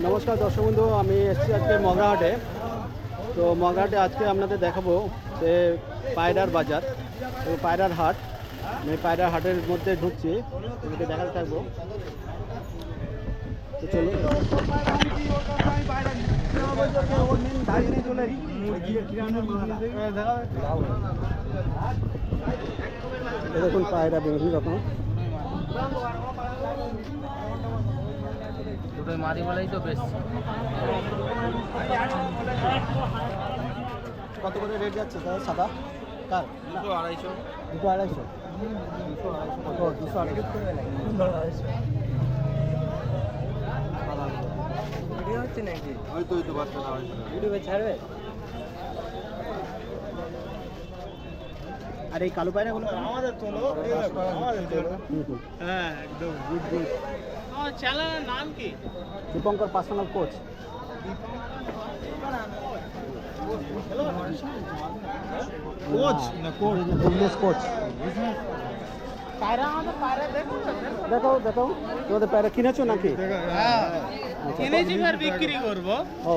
নমস্কার দর্শক বন্ধু, আমি এসেছি আজকে মগরাহাটে। তো মগরাহাটে আজকে আপনাদের দেখাবো যে পায়রার বাজার এবং পায়রার হাট। আমি পায়রার হাটের মধ্যে ঢুকছি, তোমাকে দেখাতে থাকবো। তো চলুন। দেখুন পায়রা বিভিন্ন রকম। দুটোই মারি বলেই তো বেশ। কত করে রেট যাচ্ছে তাহলে সাদা কার? 200-250। 200-250? 200-250 ভিডিও হচ্ছে নাকি? ওই তো বাচ্চা না ইউটিউবে ছাড়বে? আর এই কালো পায়রাগুলো আমাদের তোলো, হ্যাঁ একদম গুড। আমার চ্যানেলের নাম কি? Dipankar personal coach. কোচ না কোচ? Business coach. পায়রা আমাদের পায়রা দেখো। দেখো তোমাদের পায়রা কিনেছো নাকি? হ্যাঁ আচ্ছা, কিনেছি, আর বিক্রি করব। ও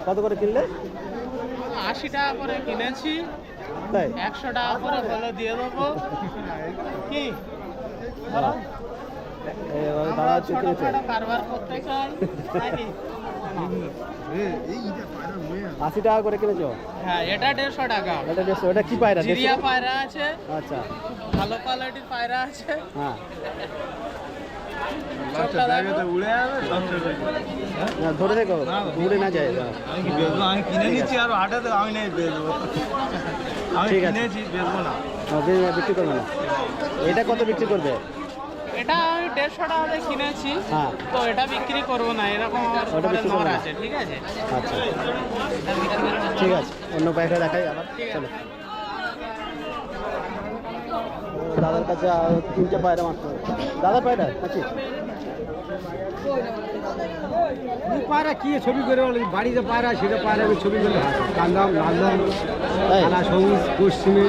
কত করে কিনলে? 80 টাকা করে কিনেছি, তাই 100 টাকা করে বলে দিয়ে দেবো। কি ধরো, এইভাবে দাদা কিনেছে। ছোটখাটো কারবার করতে চাই নাকি? 80 টাকা করে কিনেছো? হ্যাঁ, এটা 150 টাকা। এটা 150? ওটা কি পায়রা? জিরিয়া পায়রা আছে, আচ্ছা, ভালো কোয়ালিটির পায়রা আছে। হ্যাঁ। ছোটটা দেখো। না, ধরে দেখো উড়ে না যায়। আমি কি বেচবো? আমি কিনে নিচ্ছি আর হাটে আমি নেই বেচবো। আমি ঠিক আছে। কিনেছি, বেচবো না। বিক্রি করবে না? এটা কত বিক্রি করবে? এটা আমি 150 টাকা দিয়ে কিনেছি, হ্যাঁ। তো এটা বিক্রি করবো না। এরকম আমার ওটা ঘরে বিক্রি নর করবে না? আছে, ঠিক আছে? আচ্ছা, এটা বিক্রি করবো না। ঠিক আছে, অন্য পায়রা দেখাই আবার। চলো, দাদার কাছে আর 3টে পায়রা মাত্র। দাদার পায়রা নাকি? পায়রা কি ছবি করে বাড়িতে পায়রা, সেটা পায়রা ছবি করে কান্দাম লালদম তাই সবুজ পশ্চিমে।